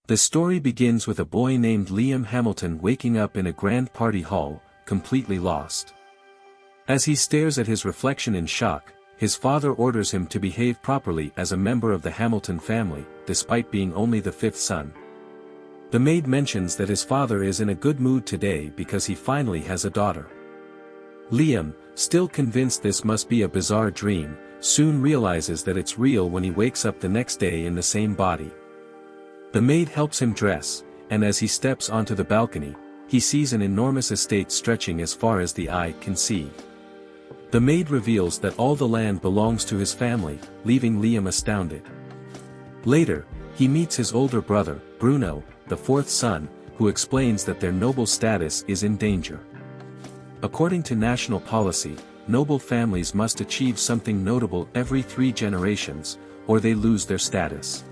The story begins with a boy named Liam Hamilton waking up in a grand party hall, completely lost. As he stares at his reflection in shock, his father orders him to behave properly as a member of the Hamilton family, despite being only the fifth son. The maid mentions that his father is in a good mood today because he finally has a daughter. Liam, still convinced this must be a bizarre dream, soon realizes that it's real when he wakes up the next day in the same body. The maid helps him dress, and as he steps onto the balcony, he sees an enormous estate stretching as far as the eye can see. The maid reveals that all the land belongs to his family, leaving Liam astounded. Later, he meets his older brother, Bruno, the fourth son, who explains that their noble status is in danger. According to national policy, noble families must achieve something notable every 3 generations, or they lose their status.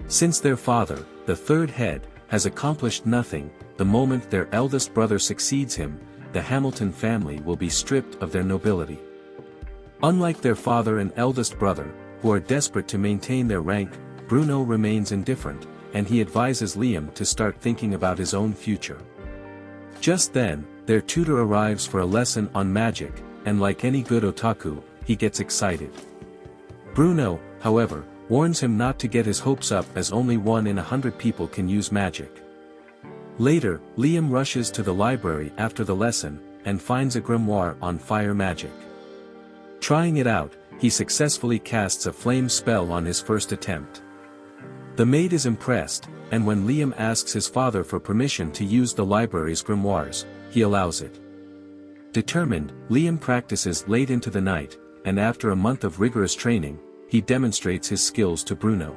Since their father, the third head, has accomplished nothing, the moment their eldest brother succeeds him, the Hamilton family will be stripped of their nobility. Unlike their father and eldest brother, who are desperate to maintain their rank, Bruno remains indifferent, and he advises Liam to start thinking about his own future. Just then, their tutor arrives for a lesson on magic, and like any good otaku, he gets excited. Bruno, however, warns him not to get his hopes up as only 1 in 100 people can use magic. Later, Liam rushes to the library after the lesson, and finds a grimoire on fire magic. Trying it out, he successfully casts a flame spell on his first attempt. The maid is impressed, and when Liam asks his father for permission to use the library's grimoires, he allows it. Determined, Liam practices late into the night, and after a month of rigorous training, he demonstrates his skills to Bruno.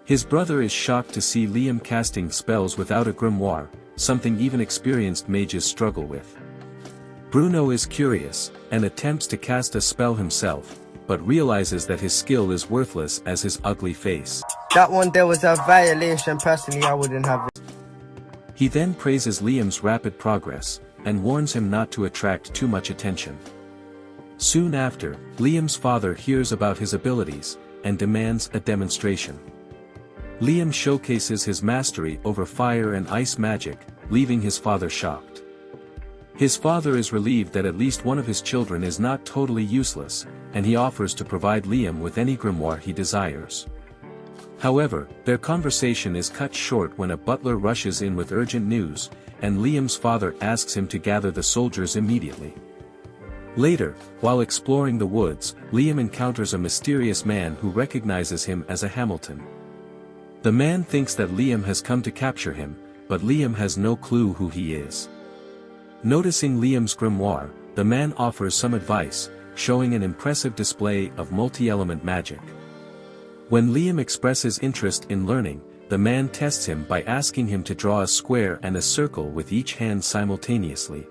His brother is shocked to see Liam casting spells without a grimoire, something even experienced mages struggle with. Bruno is curious, and attempts to cast a spell himself, but realizes that his skill is worthless as his ugly face. That one there was a violation, personally I wouldn't have it. He then praises Liam's rapid progress, and warns him not to attract too much attention. Soon after, Liam's father hears about his abilities, and demands a demonstration. Liam showcases his mastery over fire and ice magic, leaving his father shocked. His father is relieved that at least one of his children is not totally useless, and he offers to provide Liam with any grimoire he desires. However, their conversation is cut short when a butler rushes in with urgent news, and Liam's father asks him to gather the soldiers immediately. Later, while exploring the woods, Liam encounters a mysterious man who recognizes him as a Hamilton. The man thinks that Liam has come to capture him, but Liam has no clue who he is. Noticing Liam's grimoire, the man offers some advice, showing an impressive display of multi-element magic. When Liam expresses interest in learning, the man tests him by asking him to draw a square and a circle with each hand simultaneously.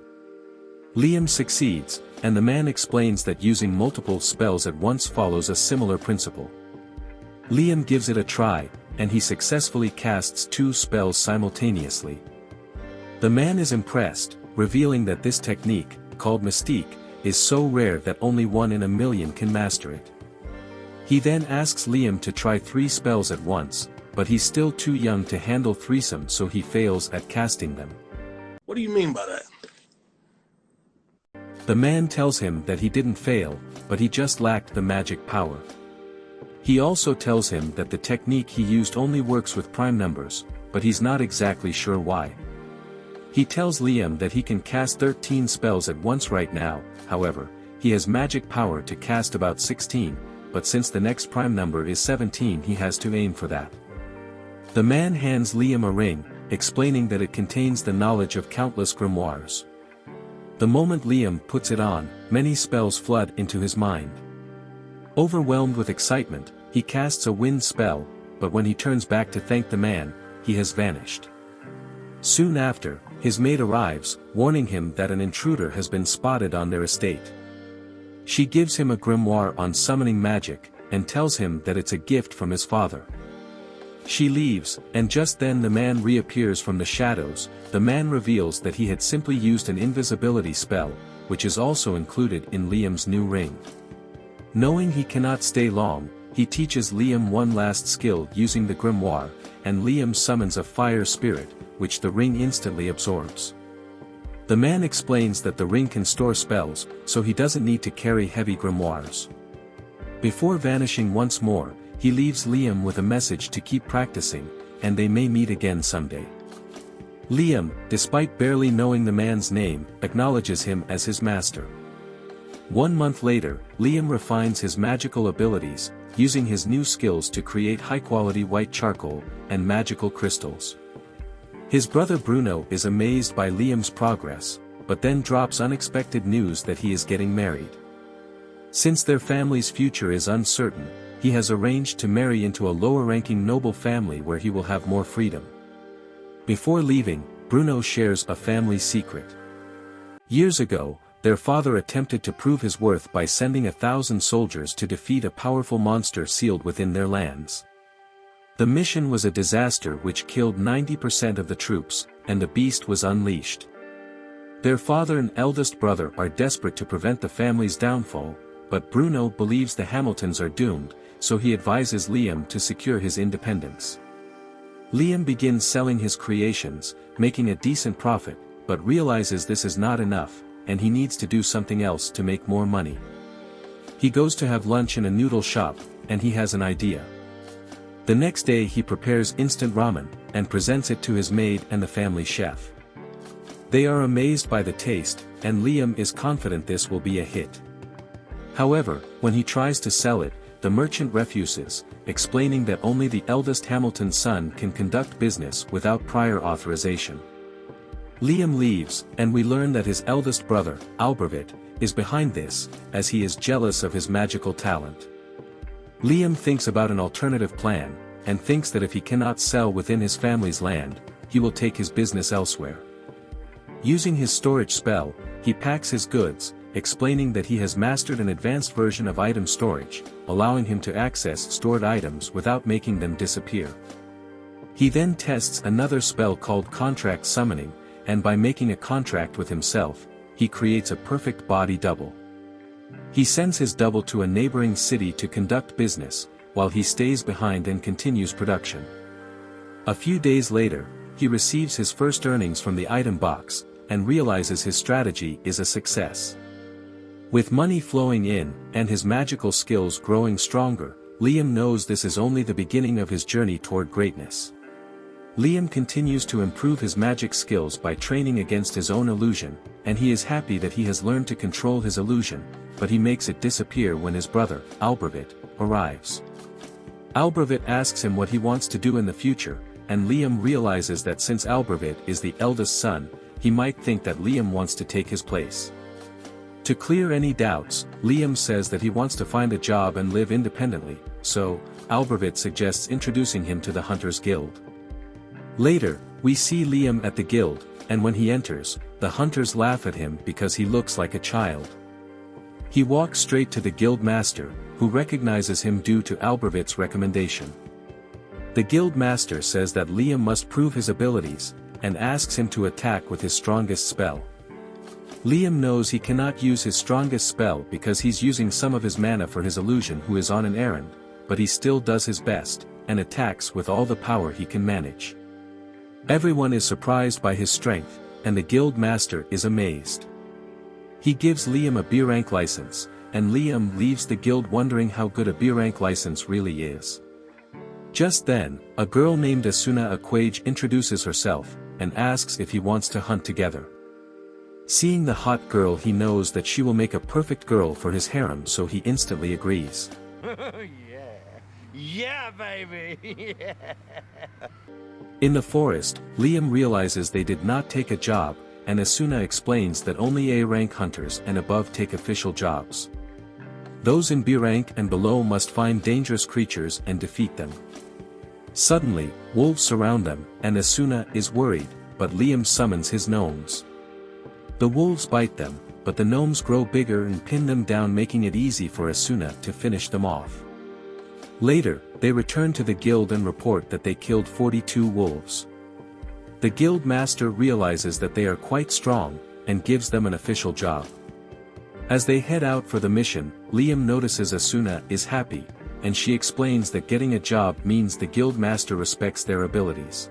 Liam succeeds, and the man explains that using multiple spells at once follows a similar principle. Liam gives it a try, and he successfully casts 2 spells simultaneously. The man is impressed, revealing that this technique, called mystique, is so rare that only 1 in a million can master it. He then asks Liam to try 3 spells at once, but he's still too young to handle threesome, so he fails at casting them. What do you mean by that? The man tells him that he didn't fail, but he just lacked the magic power. He also tells him that the technique he used only works with prime numbers, but he's not exactly sure why. He tells Liam that he can cast 13 spells at once right now, however, he has magic power to cast about 16, but since the next prime number is 17 he has to aim for that. The man hands Liam a ring, explaining that it contains the knowledge of countless grimoires. The moment Liam puts it on, many spells flood into his mind. Overwhelmed with excitement, he casts a wind spell, but when he turns back to thank the man, he has vanished. Soon after, his maid arrives, warning him that an intruder has been spotted on their estate. She gives him a grimoire on summoning magic, and tells him that it's a gift from his father. She leaves, and just then the man reappears from the shadows. The man reveals that he had simply used an invisibility spell, which is also included in Liam's new ring. Knowing he cannot stay long, he teaches Liam one last skill using the grimoire, and Liam summons a fire spirit, which the ring instantly absorbs. The man explains that the ring can store spells, so he doesn't need to carry heavy grimoires. Before vanishing once more, he leaves Liam with a message to keep practicing, and they may meet again someday. Liam, despite barely knowing the man's name, acknowledges him as his master. 1 month later, Liam refines his magical abilities, using his new skills to create high-quality white charcoal and magical crystals. His brother Bruno is amazed by Liam's progress, but then drops unexpected news that he is getting married. Since their family's future is uncertain, he has arranged to marry into a lower-ranking noble family where he will have more freedom. Before leaving, Bruno shares a family secret. Years ago, their father attempted to prove his worth by sending 1,000 soldiers to defeat a powerful monster sealed within their lands. The mission was a disaster which killed 90% of the troops, and the beast was unleashed. Their father and eldest brother are desperate to prevent the family's downfall, but Bruno believes the Hamiltons are doomed, so he advises Liam to secure his independence. Liam begins selling his creations, making a decent profit, but realizes this is not enough, and he needs to do something else to make more money. He goes to have lunch in a noodle shop, and he has an idea. The next day he prepares instant ramen, and presents it to his maid and the family chef. They are amazed by the taste, and Liam is confident this will be a hit. However, when he tries to sell it, the merchant refuses, explaining that only the eldest Hamilton son can conduct business without prior authorization. Liam leaves, and we learn that his eldest brother, Albervit, is behind this, as he is jealous of his magical talent. Liam thinks about an alternative plan, and thinks that if he cannot sell within his family's land, he will take his business elsewhere. Using his storage spell, he packs his goods, explaining that he has mastered an advanced version of item storage, allowing him to access stored items without making them disappear. He then tests another spell called contract summoning, and by making a contract with himself, he creates a perfect body double. He sends his double to a neighboring city to conduct business, while he stays behind and continues production. A few days later, he receives his first earnings from the item box, and realizes his strategy is a success. With money flowing in, and his magical skills growing stronger, Liam knows this is only the beginning of his journey toward greatness. Liam continues to improve his magic skills by training against his own illusion, and he is happy that he has learned to control his illusion, but he makes it disappear when his brother, Albervit, arrives. Albervit asks him what he wants to do in the future, and Liam realizes that since Albervit is the eldest son, he might think that Liam wants to take his place. To clear any doubts, Liam says that he wants to find a job and live independently, so, Albervit suggests introducing him to the Hunters Guild. Later, we see Liam at the guild, and when he enters, the hunters laugh at him because he looks like a child. He walks straight to the guild master, who recognizes him due to Albervit's recommendation. The guild master says that Liam must prove his abilities, and asks him to attack with his strongest spell. Liam knows he cannot use his strongest spell because he's using some of his mana for his illusion who is on an errand, but he still does his best, and attacks with all the power he can manage. Everyone is surprised by his strength, and the guild master is amazed. He gives Liam a B rank license, and Liam leaves the guild wondering how good a B rank license really is. Just then, a girl named Asuna Aquage introduces herself, and asks if he wants to hunt together. Seeing the hot girl, he knows that she will make a perfect girl for his harem, so he instantly agrees. Yeah, baby! Yeah. In the forest, Liam realizes they did not take a job, and Asuna explains that only A-rank hunters and above take official jobs. Those in B-rank and below must find dangerous creatures and defeat them. Suddenly, wolves surround them, and Asuna is worried, but Liam summons his gnomes. The wolves bite them, but the gnomes grow bigger and pin them down, making it easy for Asuna to finish them off. Later, they return to the guild and report that they killed 42 wolves. The guild master realizes that they are quite strong, and gives them an official job. As they head out for the mission, Liam notices Asuna is happy, and she explains that getting a job means the guild master respects their abilities.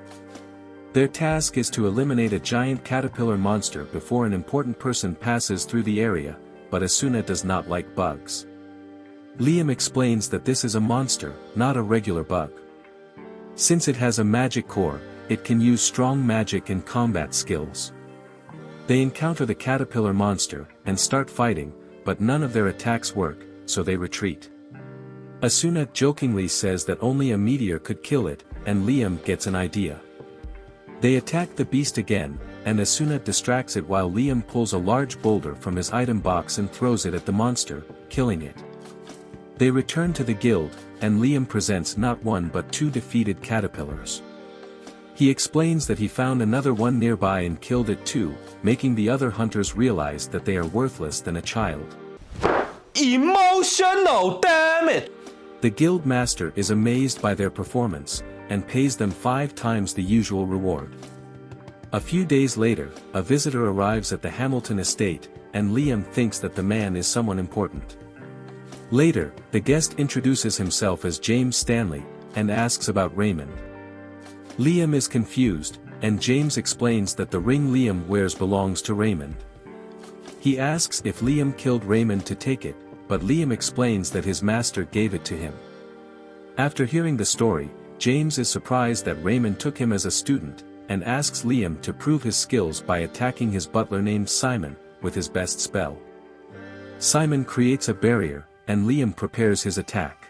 Their task is to eliminate a giant caterpillar monster before an important person passes through the area, but Asuna does not like bugs. Liam explains that this is a monster, not a regular bug. Since it has a magic core, it can use strong magic and combat skills. They encounter the caterpillar monster, and start fighting, but none of their attacks work, so they retreat. Asuna jokingly says that only a meteor could kill it, and Liam gets an idea. They attack the beast again, and Asuna distracts it while Liam pulls a large boulder from his item box and throws it at the monster, killing it. They return to the guild, and Liam presents not one but 2 defeated caterpillars. He explains that he found another one nearby and killed it too, making the other hunters realize that they are worthless than a child. Emotional, damn it! The guild master is amazed by their performance, and pays them 5 times the usual reward. A few days later, a visitor arrives at the Hamilton estate, and Liam thinks that the man is someone important. Later, the guest introduces himself as James Stanley, and asks about Raymond. Liam is confused, and James explains that the ring Liam wears belongs to Raymond. He asks if Liam killed Raymond to take it, but Liam explains that his master gave it to him. After hearing the story, James is surprised that Raymond took him as a student, and asks Liam to prove his skills by attacking his butler named Simon, with his best spell. Simon creates a barrier, and Liam prepares his attack.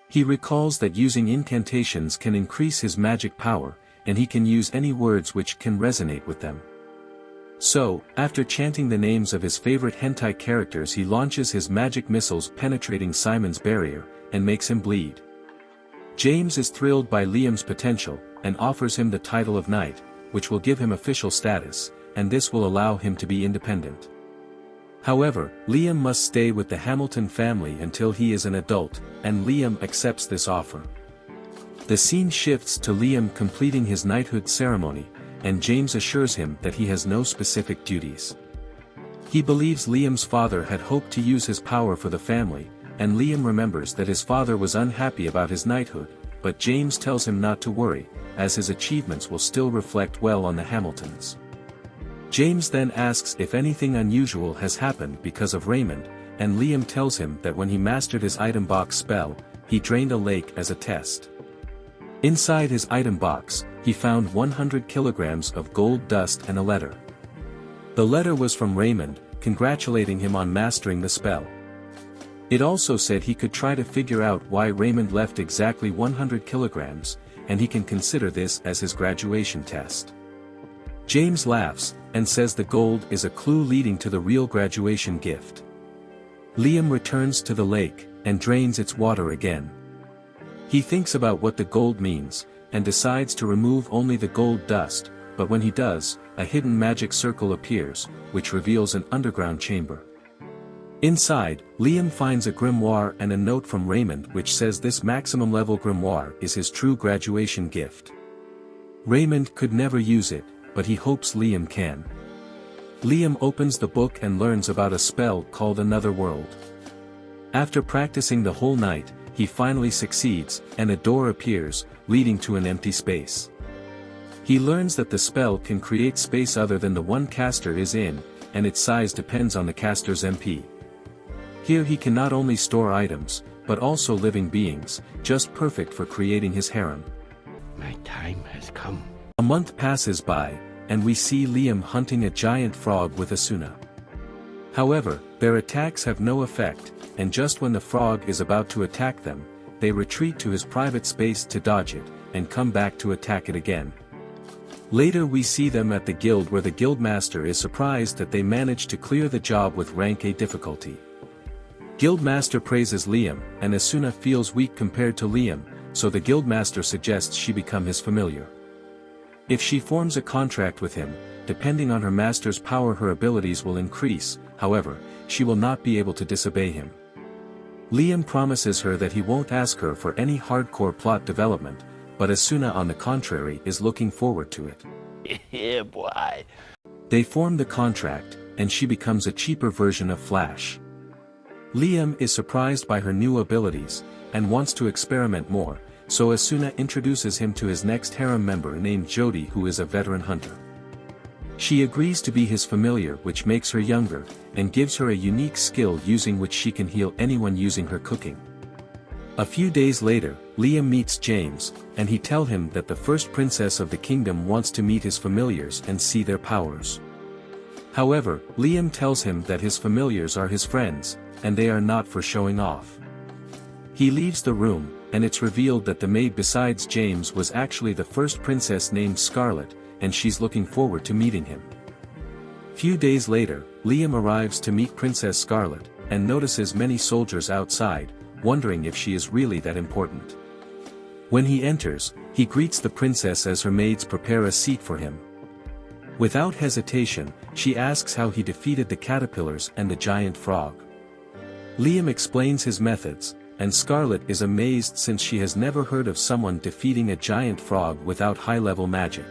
He recalls that using incantations can increase his magic power, and he can use any words which can resonate with them. So, after chanting the names of his favorite hentai characters, he launches his magic missiles penetrating Simon's barrier, and makes him bleed. James is thrilled by Liam's potential, and offers him the title of knight, which will give him official status, and this will allow him to be independent. However, Liam must stay with the Hamilton family until he is an adult, and Liam accepts this offer. The scene shifts to Liam completing his knighthood ceremony, and James assures him that he has no specific duties. He believes Liam's father had hoped to use his power for the family, and Liam remembers that his father was unhappy about his knighthood, but James tells him not to worry, as his achievements will still reflect well on the Hamiltons. James then asks if anything unusual has happened because of Raymond, and Liam tells him that when he mastered his item box spell, he drained a lake as a test. Inside his item box, he found 100 kilograms of gold dust and a letter. The letter was from Raymond, congratulating him on mastering the spell. It also said he could try to figure out why Raymond left exactly 100 kilograms, and he can consider this as his graduation test. James laughs, and says the gold is a clue leading to the real graduation gift. Liam returns to the lake, and drains its water again. He thinks about what the gold means, and decides to remove only the gold dust, but when he does, a hidden magic circle appears, which reveals an underground chamber. Inside, Liam finds a grimoire and a note from Raymond which says this maximum level grimoire is his true graduation gift. Raymond could never use it, but he hopes Liam can. Liam opens the book and learns about a spell called Another World. After practicing the whole night, he finally succeeds, and a door appears, leading to an empty space. He learns that the spell can create space other than the one caster is in, and its size depends on the caster's MP. Here he can not only store items, but also living beings, just perfect for creating his harem. My time has come. A month passes by, and we see Liam hunting a giant frog with Asuna. However, their attacks have no effect, and just when the frog is about to attack them, they retreat to his private space to dodge it, and come back to attack it again. Later we see them at the guild where the guildmaster is surprised that they managed to clear the job with rank A difficulty. Guildmaster praises Liam, and Asuna feels weak compared to Liam, so the guildmaster suggests she become his familiar. If she forms a contract with him, depending on her master's power her abilities will increase, however, she will not be able to disobey him. Liam promises her that he won't ask her for any hardcore plot development, but Asuna on the contrary is looking forward to it. Yeah, boy. They form the contract, and she becomes a cheaper version of Flash. Liam is surprised by her new abilities, and wants to experiment more, so Asuna introduces him to his next harem member named Jody, who is a veteran hunter. She agrees to be his familiar, which makes her younger, and gives her a unique skill using which she can heal anyone using her cooking. A few days later, Liam meets James, and he tells him that the first princess of the kingdom wants to meet his familiars and see their powers. However, Liam tells him that his familiars are his friends, and they are not for showing off. He leaves the room, and it's revealed that the maid besides James was actually the first princess named Scarlet, and she's looking forward to meeting him. Few days later, Liam arrives to meet Princess Scarlet, and notices many soldiers outside, wondering if she is really that important. When he enters, he greets the princess as her maids prepare a seat for him. Without hesitation, she asks how he defeated the caterpillars and the giant frog. Liam explains his methods, and Scarlet is amazed since she has never heard of someone defeating a giant frog without high-level magic.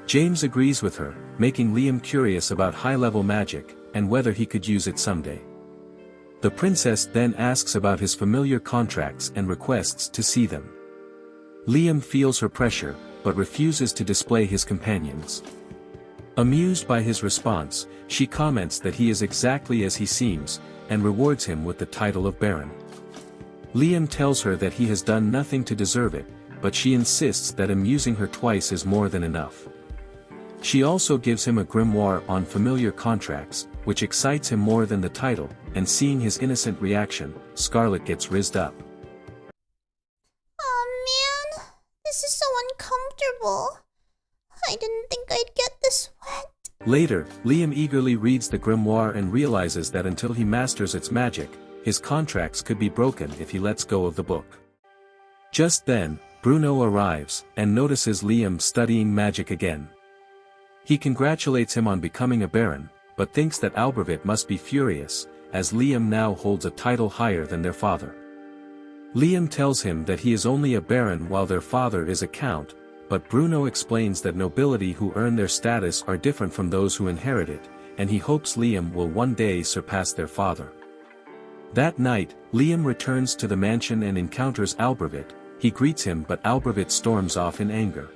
James agrees with her, making Liam curious about high-level magic, and whether he could use it someday. The princess then asks about his familiar contracts and requests to see them. Liam feels her pressure, but refuses to display his companions. Amused by his response, she comments that he is exactly as he seems, and rewards him with the title of Baron. Liam tells her that he has done nothing to deserve it, but she insists that amusing her twice is more than enough. She also gives him a grimoire on familiar contracts, which excites him more than the title, and seeing his innocent reaction, Scarlet gets rizzed up. Oh man, this is so uncomfortable. I didn't think I'd get this wet. Later, Liam eagerly reads the grimoire and realizes that until he masters its magic, his contracts could be broken if he lets go of the book. Just then, Bruno arrives, and notices Liam studying magic again. He congratulates him on becoming a baron, but thinks that Albervit must be furious, as Liam now holds a title higher than their father. Liam tells him that he is only a baron while their father is a count, but Bruno explains that nobility who earn their status are different from those who inherit it, and he hopes Liam will one day surpass their father. That night, Liam returns to the mansion and encounters Albervit. He greets him, but Albervit storms off in anger.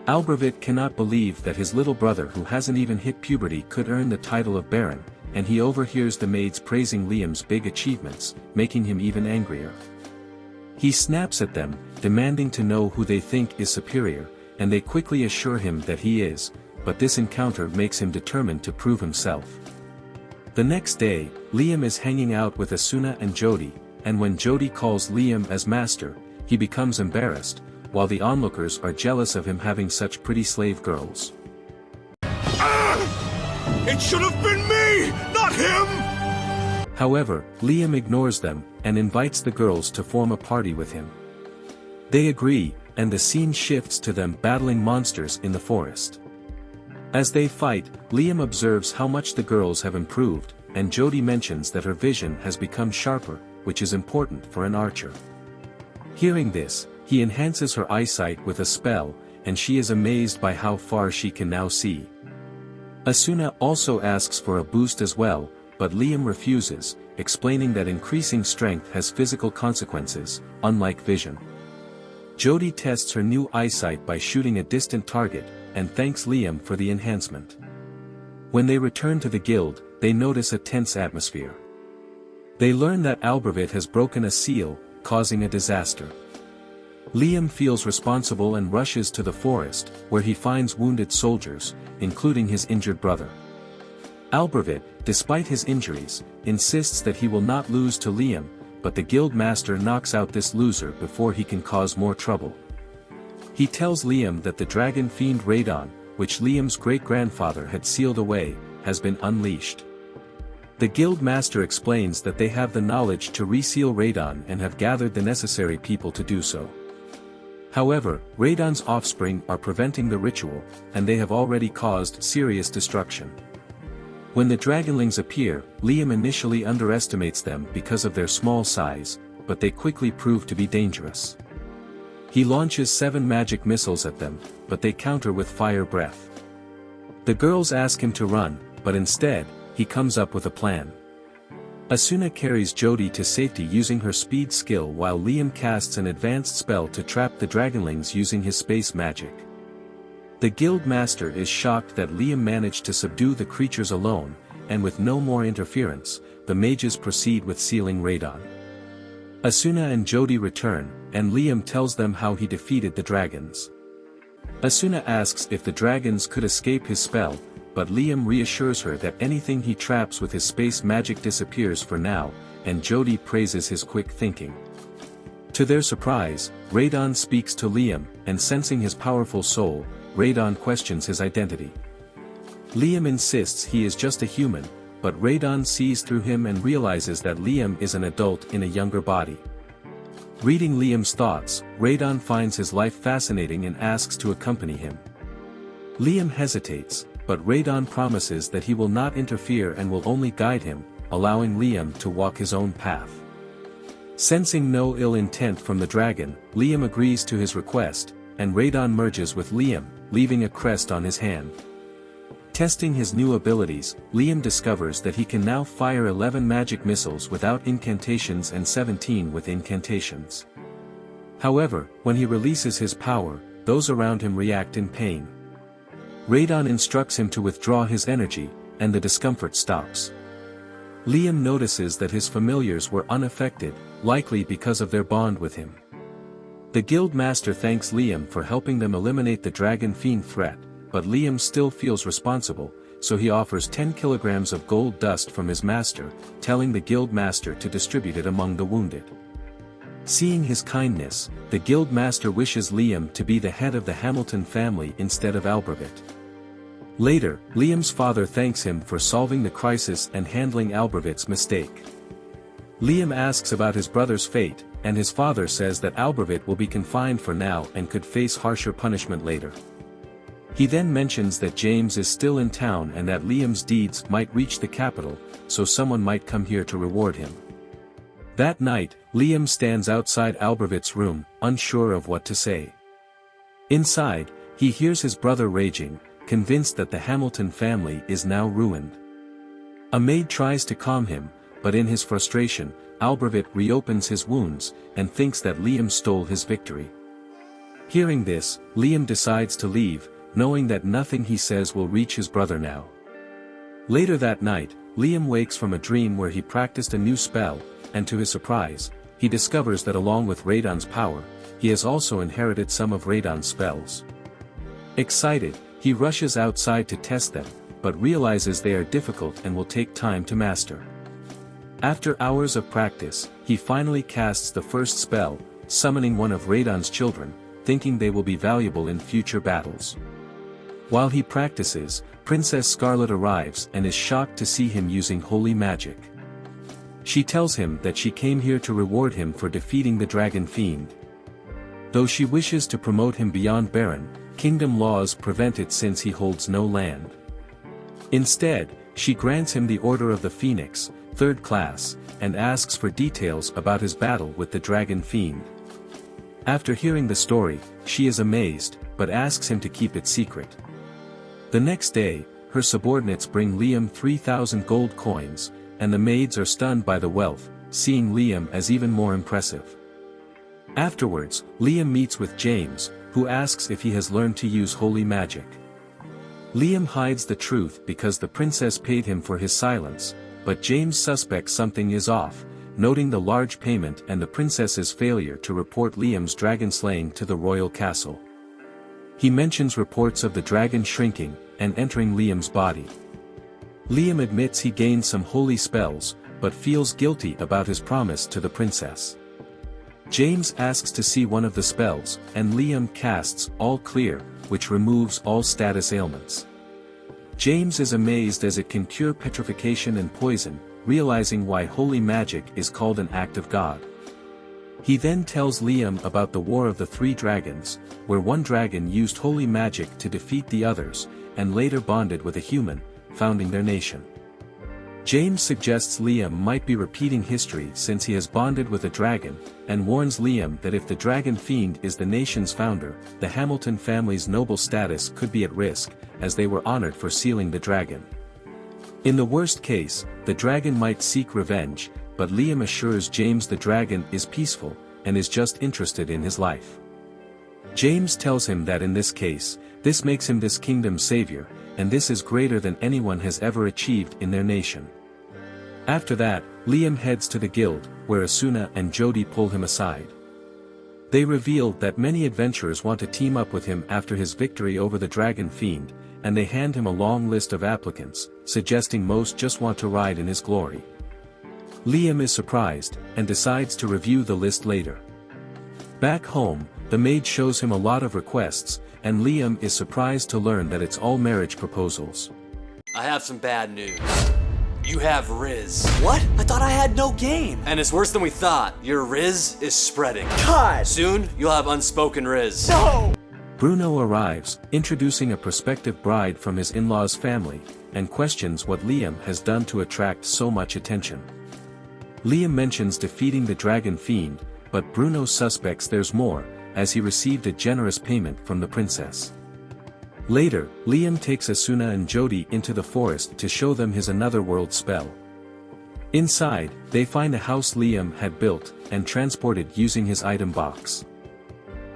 Albervit cannot believe that his little brother who hasn't even hit puberty could earn the title of Baron, and he overhears the maids praising Liam's big achievements, making him even angrier. He snaps at them, demanding to know who they think is superior, and they quickly assure him that he is, but this encounter makes him determined to prove himself. The next day, Liam is hanging out with Asuna and Jody, and when Jody calls Liam as master, he becomes embarrassed, while the onlookers are jealous of him having such pretty slave girls. It should have been me, not him! However, Liam ignores them, and invites the girls to form a party with him. They agree, and the scene shifts to them battling monsters in the forest. As they fight, Liam observes how much the girls have improved, and Jody mentions that her vision has become sharper, which is important for an archer. Hearing this, he enhances her eyesight with a spell, and she is amazed by how far she can now see. Asuna also asks for a boost as well, but Liam refuses, explaining that increasing strength has physical consequences, unlike vision. Jody tests her new eyesight by shooting a distant target, and thanks Liam for the enhancement. When they return to the guild, they notice a tense atmosphere. They learn that Albervit has broken a seal, causing a disaster. Liam feels responsible and rushes to the forest, where he finds wounded soldiers, including his injured brother. Albervit, despite his injuries, insists that he will not lose to Liam, but the guild master knocks out this loser before he can cause more trouble. He tells Liam that the dragon fiend Radon, which Liam's great-grandfather had sealed away, has been unleashed. The guild master explains that they have the knowledge to reseal Radon and have gathered the necessary people to do so. However, Radon's offspring are preventing the ritual, and they have already caused serious destruction. When the dragonlings appear, Liam initially underestimates them because of their small size, but they quickly prove to be dangerous. He launches 7 magic missiles at them, but they counter with fire breath. The girls ask him to run, but instead, he comes up with a plan. Asuna carries Jody to safety using her speed skill while Liam casts an advanced spell to trap the dragonlings using his space magic. The guild master is shocked that Liam managed to subdue the creatures alone, and with no more interference, the mages proceed with sealing Radon. Asuna and Jody return, and Liam tells them how he defeated the dragons. Asuna asks if the dragons could escape his spell, but Liam reassures her that anything he traps with his space magic disappears for now, and Jody praises his quick thinking. To their surprise, Radon speaks to Liam, and sensing his powerful soul, Radon questions his identity. Liam insists he is just a human, but Radon sees through him and realizes that Liam is an adult in a younger body. Reading Liam's thoughts, Radon finds his life fascinating and asks to accompany him. Liam hesitates, but Radon promises that he will not interfere and will only guide him, allowing Liam to walk his own path. Sensing no ill intent from the dragon, Liam agrees to his request, and Radon merges with Liam, leaving a crest on his hand. Testing his new abilities, Liam discovers that he can now fire 11 magic missiles without incantations and 17 with incantations. However, when he releases his power, those around him react in pain. Radon instructs him to withdraw his energy, and the discomfort stops. Liam notices that his familiars were unaffected, likely because of their bond with him. The guild master thanks Liam for helping them eliminate the dragon fiend threat, but Liam still feels responsible, so he offers 10 kilograms of gold dust from his master, telling the guild master to distribute it among the wounded. Seeing his kindness, the guild master wishes Liam to be the head of the Hamilton family instead of Albervit. Later, Liam's father thanks him for solving the crisis and handling Albervit's mistake. Liam asks about his brother's fate, and his father says that Albervit will be confined for now and could face harsher punishment later. He then mentions that James is still in town and that Liam's deeds might reach the capital, so someone might come here to reward him. That night, Liam stands outside Albervit's room, unsure of what to say. Inside, he hears his brother raging, convinced that the Hamilton family is now ruined. A maid tries to calm him, but in his frustration, Albervit reopens his wounds, and thinks that Liam stole his victory. Hearing this, Liam decides to leave, knowing that nothing he says will reach his brother now. Later that night, Liam wakes from a dream where he practiced a new spell, and to his surprise, he discovers that along with Radon's power, he has also inherited some of Radon's spells. Excited, he rushes outside to test them, but realizes they are difficult and will take time to master. After hours of practice, he finally casts the first spell, summoning one of Radon's children, thinking they will be valuable in future battles. While he practices, Princess Scarlet arrives and is shocked to see him using holy magic. She tells him that she came here to reward him for defeating the dragon fiend. Though she wishes to promote him beyond Baron, kingdom laws prevent it since he holds no land. Instead, she grants him the Order of the Phoenix, 3rd class, and asks for details about his battle with the dragon fiend. After hearing the story, she is amazed, but asks him to keep it secret. The next day, her subordinates bring Liam 3,000 gold coins, and the maids are stunned by the wealth, seeing Liam as even more impressive. Afterwards, Liam meets with James, who asks if he has learned to use holy magic. Liam hides the truth because the princess paid him for his silence, but James suspects something is off, noting the large payment and the princess's failure to report Liam's dragon slaying to the royal castle. He mentions reports of the dragon shrinking, and entering Liam's body. Liam admits he gained some holy spells, but feels guilty about his promise to the princess. James asks to see one of the spells, and Liam casts All Clear, which removes all status ailments. James is amazed as it can cure petrification and poison, realizing why holy magic is called an act of God. He then tells Liam about the War of the Three Dragons, where one dragon used holy magic to defeat the others, and later bonded with a human, founding their nation. James suggests Liam might be repeating history since he has bonded with a dragon, and warns Liam that if the dragon fiend is the nation's founder, the Hamilton family's noble status could be at risk, as they were honored for sealing the dragon. In the worst case, the dragon might seek revenge, but Liam assures James the dragon is peaceful, and is just interested in his life. James tells him that in this case, this makes him this kingdom's savior, and this is greater than anyone has ever achieved in their nation. After that, Liam heads to the guild, where Asuna and Jody pull him aside. They reveal that many adventurers want to team up with him after his victory over the dragon fiend, and they hand him a long list of applicants, suggesting most just want to ride in his glory. Liam is surprised, and decides to review the list later. Back home, the maid shows him a lot of requests, and Liam is surprised to learn that it's all marriage proposals. I have some bad news. You have Riz. What? I thought I had no game. And it's worse than we thought. Your Riz is spreading. God! Soon, you'll have unspoken Riz. No! Bruno arrives, introducing a prospective bride from his in-laws' family, and questions what Liam has done to attract so much attention. Liam mentions defeating the dragon fiend, but Bruno suspects there's more, as he received a generous payment from the princess. Later, Liam takes Asuna and Jody into the forest to show them his another world spell. Inside, they find a house Liam had built, and transported using his item box.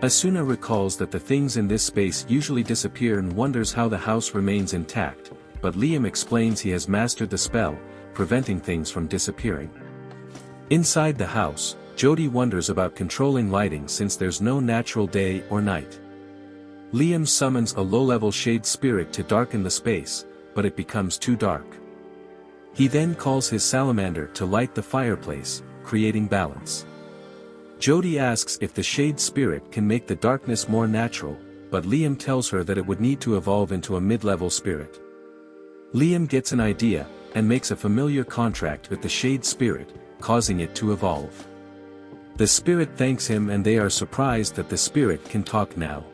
Asuna recalls that the things in this space usually disappear and wonders how the house remains intact, but Liam explains he has mastered the spell, preventing things from disappearing. Inside the house, Jody wonders about controlling lighting since there's no natural day or night. Liam summons a low-level shade spirit to darken the space, but it becomes too dark. He then calls his salamander to light the fireplace, creating balance. Jody asks if the shade spirit can make the darkness more natural, but Liam tells her that it would need to evolve into a mid-level spirit. Liam gets an idea, and makes a familiar contract with the shade spirit, causing it to evolve. The spirit thanks him and they are surprised that the spirit can talk now.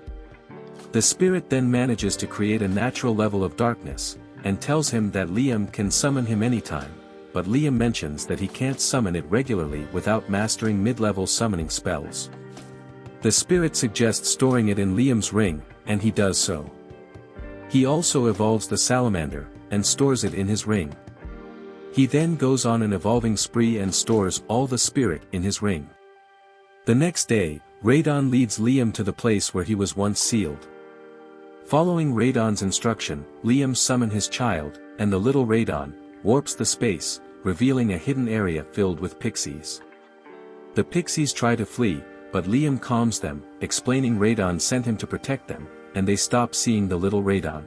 The spirit then manages to create a natural level of darkness, and tells him that Liam can summon him anytime, but Liam mentions that he can't summon it regularly without mastering mid-level summoning spells. The spirit suggests storing it in Liam's ring, and he does so. He also evolves the salamander, and stores it in his ring. He then goes on an evolving spree and stores all the spirit in his ring. The next day, Radon leads Liam to the place where he was once sealed. Following Radon's instruction, Liam summons his child, and the little Radon warps the space, revealing a hidden area filled with pixies. The pixies try to flee, but Liam calms them, explaining Radon sent him to protect them, and they stop seeing the little Radon.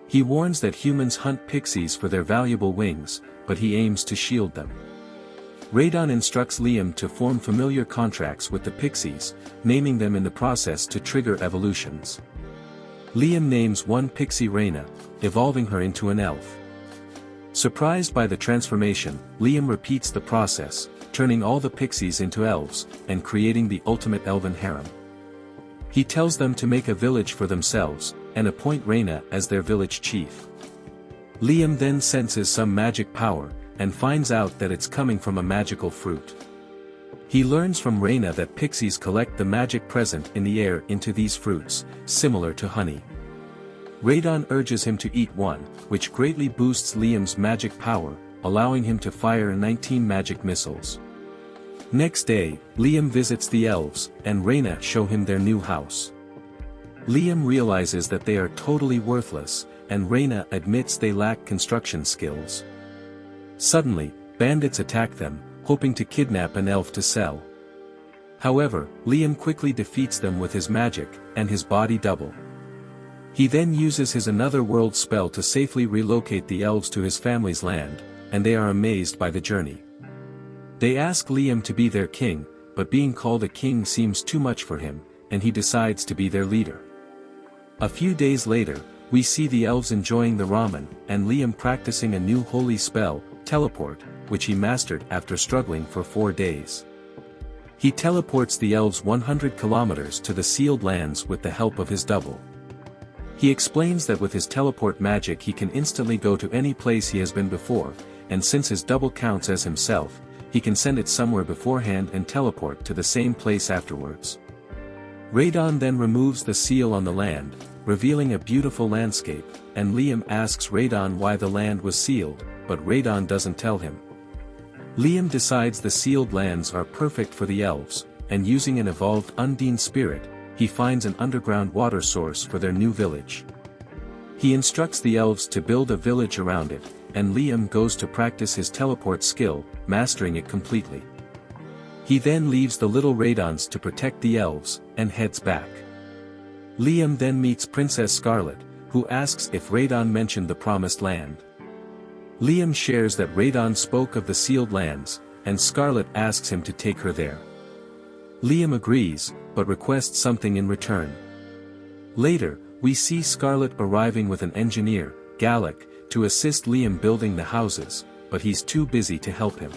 He warns that humans hunt pixies for their valuable wings, but he aims to shield them. Radon instructs Liam to form familiar contracts with the pixies, naming them in the process to trigger evolutions. Liam names one pixie Reyna, evolving her into an elf. Surprised by the transformation, Liam repeats the process, turning all the pixies into elves, and creating the ultimate elven harem. He tells them to make a village for themselves, and appoint Reyna as their village chief. Liam then senses some magic power, and finds out that it's coming from a magical fruit. He learns from Reyna that pixies collect the magic present in the air into these fruits, similar to honey. Radon urges him to eat one, which greatly boosts Liam's magic power, allowing him to fire 19 magic missiles. Next day, Liam visits the elves, and Reyna show him their new house. Liam realizes that they are totally worthless, and Reyna admits they lack construction skills. Suddenly, bandits attack them, hoping to kidnap an elf to sell. However, Liam quickly defeats them with his magic, and his body double. He then uses his another world spell to safely relocate the elves to his family's land, and they are amazed by the journey. They ask Liam to be their king, but being called a king seems too much for him, and he decides to be their leader. A few days later, we see the elves enjoying the ramen, and Liam practicing a new holy spell, Teleport, which he mastered after struggling for 4 days. He teleports the elves 100 kilometers to the sealed lands with the help of his double. He explains that with his teleport magic he can instantly go to any place he has been before, and since his double counts as himself, he can send it somewhere beforehand and teleport to the same place afterwards. Radon then removes the seal on the land, revealing a beautiful landscape, and Liam asks Radon why the land was sealed, but Radon doesn't tell him. Liam decides the sealed lands are perfect for the elves, and using an evolved Undine spirit, he finds an underground water source for their new village. He instructs the elves to build a village around it, and Liam goes to practice his teleport skill, mastering it completely. He then leaves the little Radons to protect the elves, and heads back. Liam then meets Princess Scarlet, who asks if Radon mentioned the Promised Land. Liam shares that Radon spoke of the sealed lands, and Scarlet asks him to take her there. Liam agrees, but requests something in return. Later, we see Scarlet arriving with an engineer, Gallic, to assist Liam building the houses, but he's too busy to help him.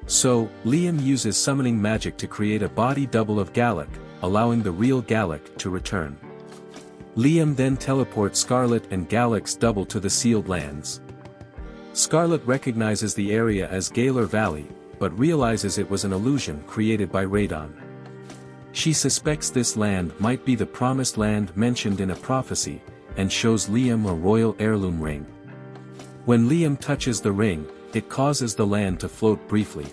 So, Liam uses summoning magic to create a body double of Gallic, allowing the real Gallic to return. Liam then teleports Scarlet and Gallic's double to the sealed lands. Scarlet recognizes the area as Galar Valley, but realizes it was an illusion created by Radon. She suspects this land might be the Promised Land mentioned in a prophecy, and shows Liam a royal heirloom ring. When Liam touches the ring, it causes the land to float briefly.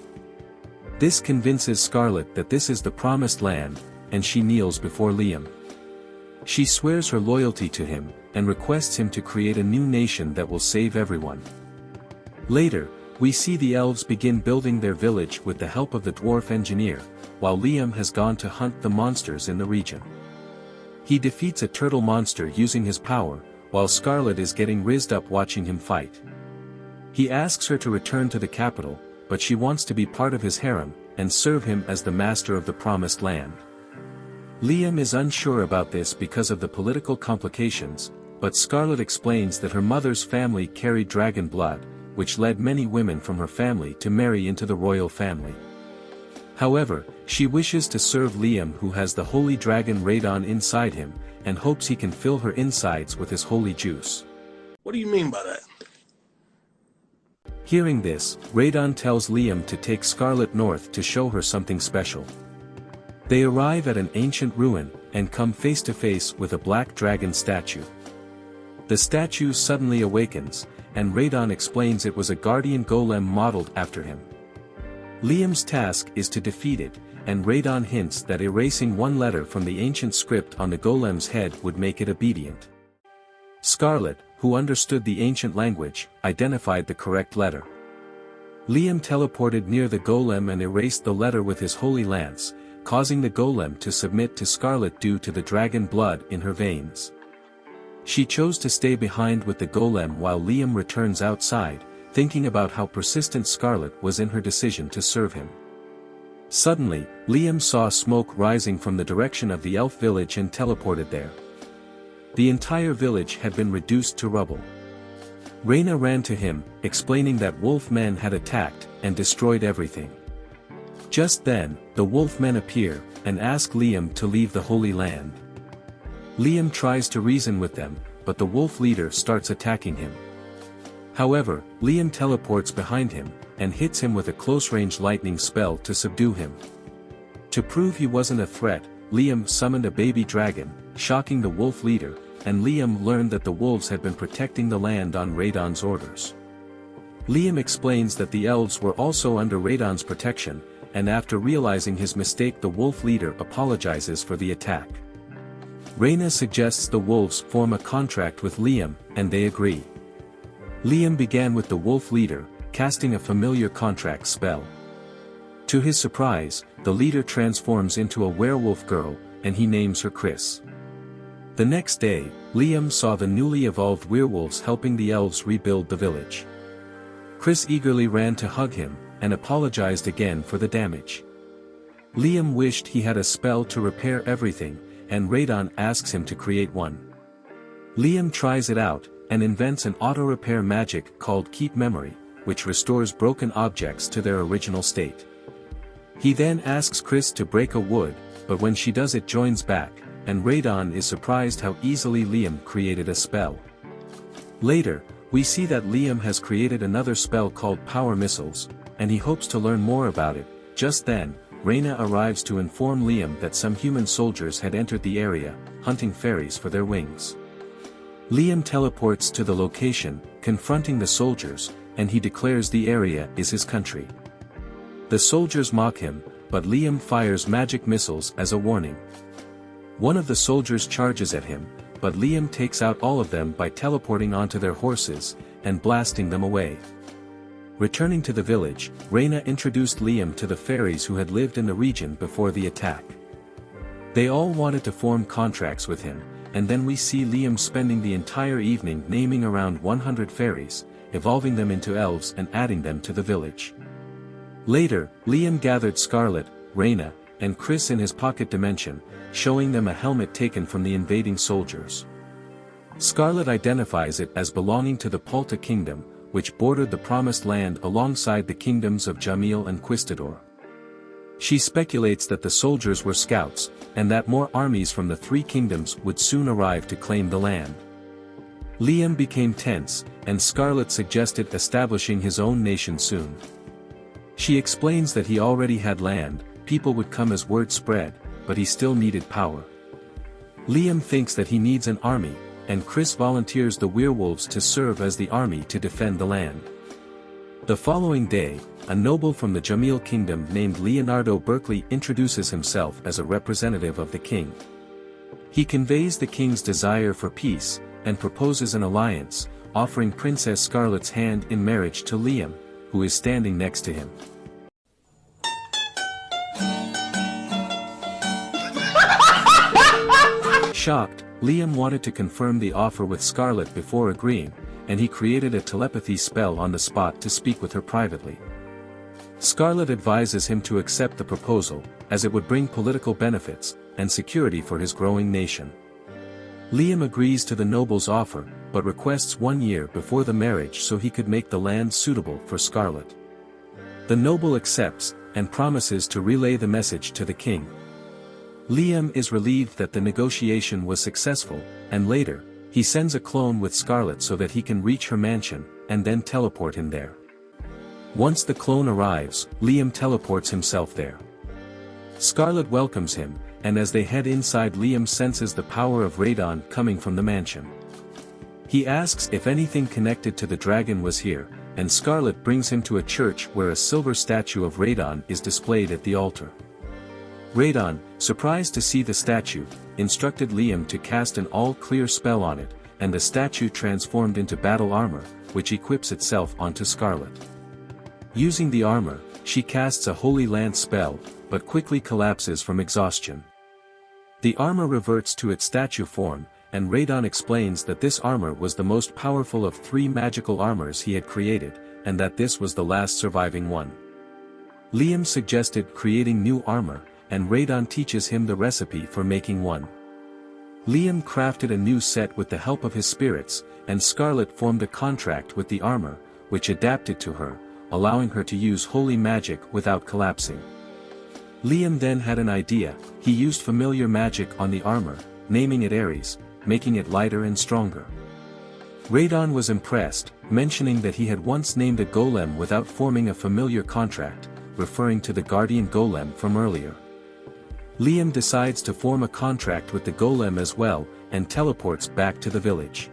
This convinces Scarlet that this is the Promised Land, and she kneels before Liam. She swears her loyalty to him, and requests him to create a new nation that will save everyone. Later, we see the elves begin building their village with the help of the dwarf engineer, while Liam has gone to hunt the monsters in the region. He defeats a turtle monster using his power, while Scarlet is getting rizzed up watching him fight. He asks her to return to the capital, but she wants to be part of his harem, and serve him as the master of the Promised Land. Liam is unsure about this because of the political complications, but Scarlet explains that her mother's family carried dragon blood, which led many women from her family to marry into the royal family. However, she wishes to serve Liam, who has the holy dragon Radon inside him, and hopes he can fill her insides with his holy juice. What do you mean by that? Hearing this, Radon tells Liam to take Scarlet north to show her something special. They arrive at an ancient ruin, and come face to face with a black dragon statue. The statue suddenly awakens, and Radon explains it was a guardian golem modeled after him. Liam's task is to defeat it, and Radon hints that erasing one letter from the ancient script on the golem's head would make it obedient. Scarlet, who understood the ancient language, identified the correct letter. Liam teleported near the golem and erased the letter with his holy lance, causing the golem to submit to Scarlet due to the dragon blood in her veins. She chose to stay behind with the golem while Liam returns outside, thinking about how persistent Scarlet was in her decision to serve him. Suddenly, Liam saw smoke rising from the direction of the elf village and teleported there. The entire village had been reduced to rubble. Reyna ran to him, explaining that wolf men had attacked and destroyed everything. Just then, the wolf men appear, and ask Liam to leave the Holy Land. Liam tries to reason with them, but the wolf leader starts attacking him. However, Liam teleports behind him, and hits him with a close-range lightning spell to subdue him. To prove he wasn't a threat, Liam summoned a baby dragon, shocking the wolf leader, and Liam learned that the wolves had been protecting the land on Radon's orders. Liam explains that the elves were also under Radon's protection, and after realizing his mistake the wolf leader apologizes for the attack. Reyna suggests the wolves form a contract with Liam, and they agree. Liam began with the wolf leader, casting a familiar contract spell. To his surprise, the leader transforms into a werewolf girl, and he names her Chris. The next day, Liam saw the newly evolved werewolves helping the elves rebuild the village. Chris eagerly ran to hug him, and apologized again for the damage. Liam wished he had a spell to repair everything, and Radon asks him to create one. Liam tries it out, and invents an auto-repair magic called Keep Memory, which restores broken objects to their original state. He then asks Chris to break a wood, but when she does it joins back, and Radon is surprised how easily Liam created a spell. Later, we see that Liam has created another spell called Power Missiles, and he hopes to learn more about it. Just then, Reina arrives to inform Liam that some human soldiers had entered the area, hunting fairies for their wings. Liam teleports to the location, confronting the soldiers, and he declares the area is his country. The soldiers mock him, but Liam fires magic missiles as a warning. One of the soldiers charges at him, but Liam takes out all of them by teleporting onto their horses, and blasting them away. Returning to the village, Reina introduced Liam to the fairies who had lived in the region before the attack. They all wanted to form contracts with him, and then we see Liam spending the entire evening naming around 100 fairies, evolving them into elves and adding them to the village. Later, Liam gathered Scarlet, Reina, and Chris in his pocket dimension, showing them a helmet taken from the invading soldiers. Scarlet identifies it as belonging to the Palta kingdom, which bordered the Promised Land alongside the kingdoms of Jamil and Quistador. She speculates that the soldiers were scouts, and that more armies from the three kingdoms would soon arrive to claim the land. Liam became tense, and Scarlet suggested establishing his own nation soon. She explains that he already had land, people would come as word spread, but he still needed power. Liam thinks that he needs an army, and Chris volunteers the werewolves to serve as the army to defend the land. The following day, a noble from the Jamil kingdom named Leonardo Berkeley introduces himself as a representative of the king. He conveys the king's desire for peace, and proposes an alliance, offering Princess Scarlet's hand in marriage to Liam, who is standing next to him. Shocked, Liam wanted to confirm the offer with Scarlet before agreeing, and he created a telepathy spell on the spot to speak with her privately. Scarlet advises him to accept the proposal, as it would bring political benefits, and security for his growing nation. Liam agrees to the noble's offer, but requests 1 year before the marriage so he could make the land suitable for Scarlet. The noble accepts, and promises to relay the message to the king. Liam is relieved that the negotiation was successful, and later, he sends a clone with Scarlet so that he can reach her mansion, and then teleport him there. Once the clone arrives, Liam teleports himself there. Scarlet welcomes him, and as they head inside, Liam senses the power of Radon coming from the mansion. He asks if anything connected to the dragon was here, and Scarlet brings him to a church where a silver statue of Radon is displayed at the altar. Radon, surprised to see the statue, instructed Liam to cast an all-clear spell on it, and the statue transformed into battle armor, which equips itself onto Scarlet. Using the armor, she casts a Holy Lance spell, but quickly collapses from exhaustion. The armor reverts to its statue form, and Radon explains that this armor was the most powerful of 3 magical armors he had created, and that this was the last surviving one. Liam suggested creating new armor, and Radon teaches him the recipe for making one. Liam crafted a new set with the help of his spirits, and Scarlet formed a contract with the armor, which adapted to her, allowing her to use holy magic without collapsing. Liam then had an idea. He used familiar magic on the armor, naming it Ares, making it lighter and stronger. Radon was impressed, mentioning that he had once named a golem without forming a familiar contract, referring to the guardian golem from earlier. Liam decides to form a contract with the golem as well, and teleports back to the village.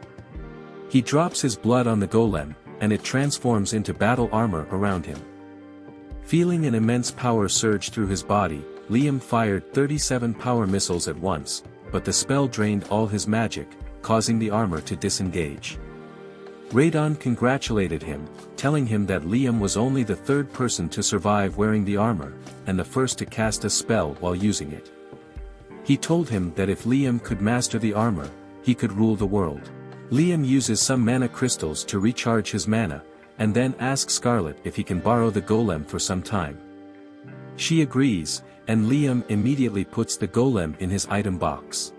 He drops his blood on the golem, and it transforms into battle armor around him. Feeling an immense power surge through his body, Liam fired 37 power missiles at once, but the spell drained all his magic, causing the armor to disengage. Radon congratulated him, telling him that Liam was only the 3rd person to survive wearing the armor, and the first to cast a spell while using it. He told him that if Liam could master the armor, he could rule the world. Liam uses some mana crystals to recharge his mana, and then asks Scarlet if he can borrow the golem for some time. She agrees, and Liam immediately puts the golem in his item box.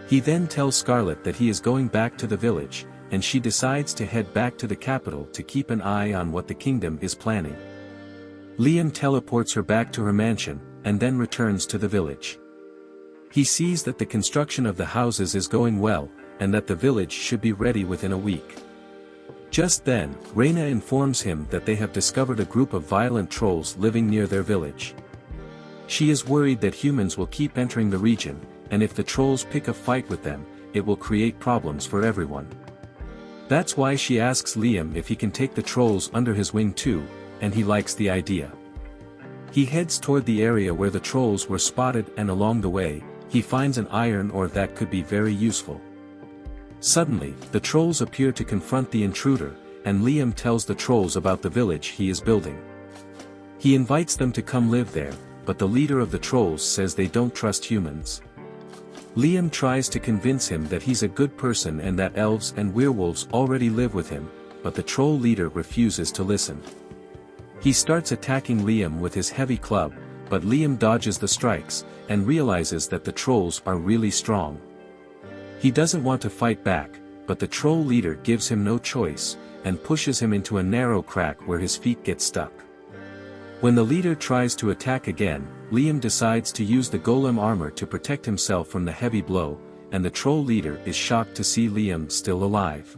He then tells Scarlet that he is going back to the village, and she decides to head back to the capital to keep an eye on what the kingdom is planning. Liam teleports her back to her mansion, and then returns to the village. He sees that the construction of the houses is going well, and that the village should be ready within a week. Just then, Reina informs him that they have discovered a group of violent trolls living near their village. She is worried that humans will keep entering the region, and if the trolls pick a fight with them, it will create problems for everyone. That's why she asks Liam if he can take the trolls under his wing too, and he likes the idea. He heads toward the area where the trolls were spotted, and along the way, he finds an iron ore that could be very useful. Suddenly, the trolls appear to confront the intruder, and Liam tells the trolls about the village he is building. He invites them to come live there, but the leader of the trolls says they don't trust humans. Liam tries to convince him that he's a good person and that elves and werewolves already live with him, but the troll leader refuses to listen. He starts attacking Liam with his heavy club, but Liam dodges the strikes, and realizes that the trolls are really strong. He doesn't want to fight back, but the troll leader gives him no choice, and pushes him into a narrow crack where his feet get stuck. When the leader tries to attack again, Liam decides to use the golem armor to protect himself from the heavy blow, and the troll leader is shocked to see Liam still alive.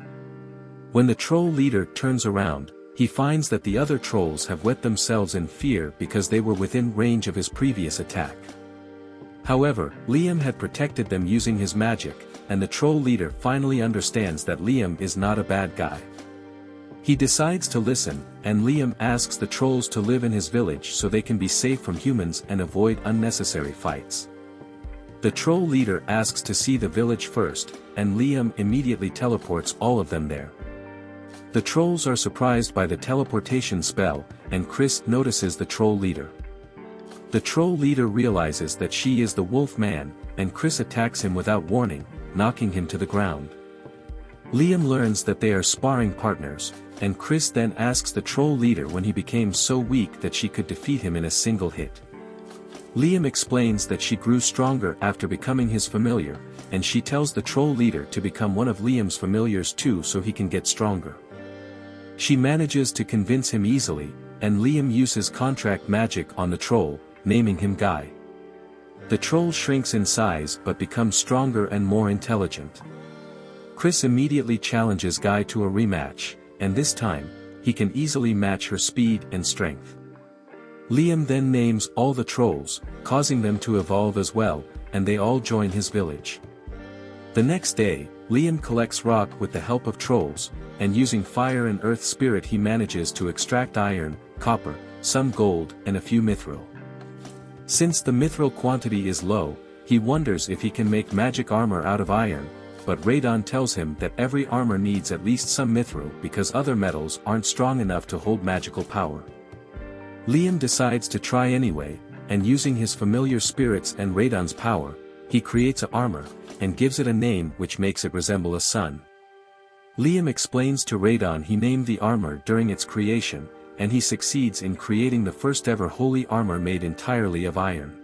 When the troll leader turns around, he finds that the other trolls have wet themselves in fear because they were within range of his previous attack. However, Liam had protected them using his magic, and the troll leader finally understands that Liam is not a bad guy. He decides to listen, and Liam asks the trolls to live in his village so they can be safe from humans and avoid unnecessary fights. The troll leader asks to see the village first, and Liam immediately teleports all of them there. The trolls are surprised by the teleportation spell, and Chris notices the troll leader. The troll leader realizes that she is the wolf man, and Chris attacks him without warning, knocking him to the ground. Liam learns that they are sparring partners, and Chris then asks the troll leader when he became so weak that she could defeat him in a single hit. Liam explains that she grew stronger after becoming his familiar, and she tells the troll leader to become one of Liam's familiars too so he can get stronger. She manages to convince him easily, and Liam uses contract magic on the troll, naming him Guy. The troll shrinks in size but becomes stronger and more intelligent. Chris immediately challenges Guy to a rematch, and this time, he can easily match her speed and strength. Liam then names all the trolls, causing them to evolve as well, and they all join his village. The next day, Liam collects rock with the help of trolls, and using fire and earth spirit he manages to extract iron, copper, some gold and a few mithril. Since the mithril quantity is low, he wonders if he can make magic armor out of iron, but Radon tells him that every armor needs at least some mithril because other metals aren't strong enough to hold magical power. Liam decides to try anyway, and using his familiar spirits and Radon's power, he creates an armor, and gives it a name which makes it resemble a sun. Liam explains to Radon he named the armor during its creation, and he succeeds in creating the first ever holy armor made entirely of iron.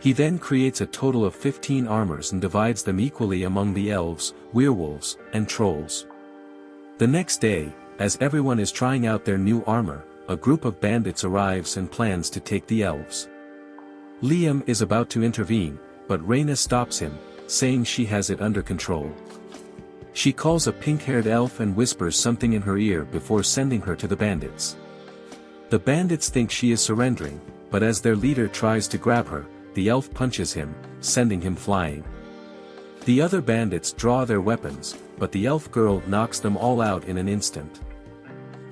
He then creates a total of 15 armors and divides them equally among the elves, werewolves, and trolls. The next day, as everyone is trying out their new armor, a group of bandits arrives and plans to take the elves. Liam is about to intervene, but Reyna stops him, saying she has it under control. She calls a pink-haired elf and whispers something in her ear before sending her to the bandits. The bandits think she is surrendering, but as their leader tries to grab her, the elf punches him, sending him flying. The other bandits draw their weapons, but the elf girl knocks them all out in an instant.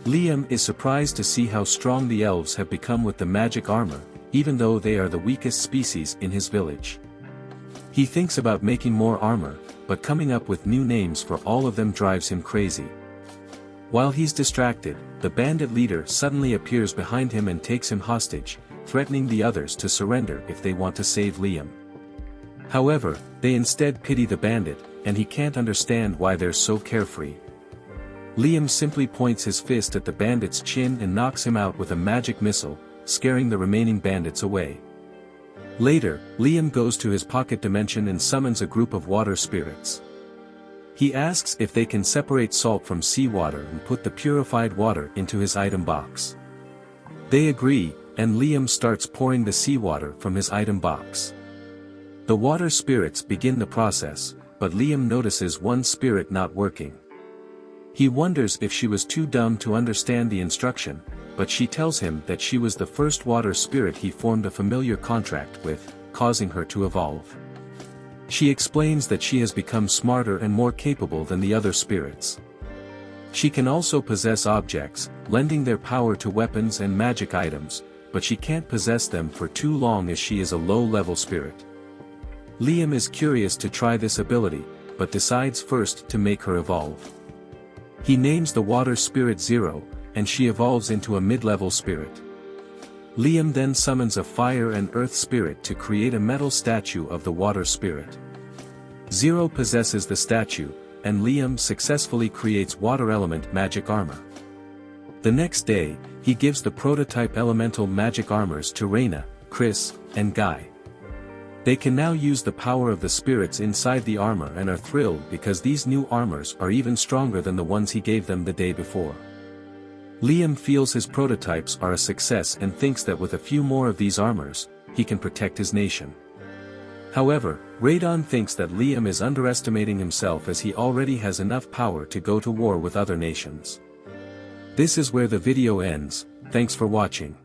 Liam is surprised to see how strong the elves have become with the magic armor, even though they are the weakest species in his village. He thinks about making more armor, but coming up with new names for all of them drives him crazy. While he's distracted, the bandit leader suddenly appears behind him and takes him hostage, threatening the others to surrender if they want to save Liam. However, they instead pity the bandit, and he can't understand why they're so carefree. Liam simply points his fist at the bandit's chin and knocks him out with a magic missile, scaring the remaining bandits away. Later, Liam goes to his pocket dimension and summons a group of water spirits. He asks if they can separate salt from seawater and put the purified water into his item box. They agree, and Liam starts pouring the seawater from his item box. The water spirits begin the process, but Liam notices one spirit not working. He wonders if she was too dumb to understand the instruction, but she tells him that she was the first water spirit he formed a familiar contract with, causing her to evolve. She explains that she has become smarter and more capable than the other spirits. She can also possess objects, lending their power to weapons and magic items, but she can't possess them for too long as she is a low-level spirit. Liam is curious to try this ability, but decides first to make her evolve. He names the water spirit Zero, and she evolves into a mid-level spirit. Liam then summons a fire and earth spirit to create a metal statue of the water spirit. Zero possesses the statue, and Liam successfully creates water element magic armor. The next day, he gives the prototype elemental magic armors to Reina, Chris, and Guy. They can now use the power of the spirits inside the armor and are thrilled because these new armors are even stronger than the ones he gave them the day before. Liam feels his prototypes are a success and thinks that with a few more of these armors, he can protect his nation. However, Radon thinks that Liam is underestimating himself as he already has enough power to go to war with other nations. This is where the video ends. Thanks for watching.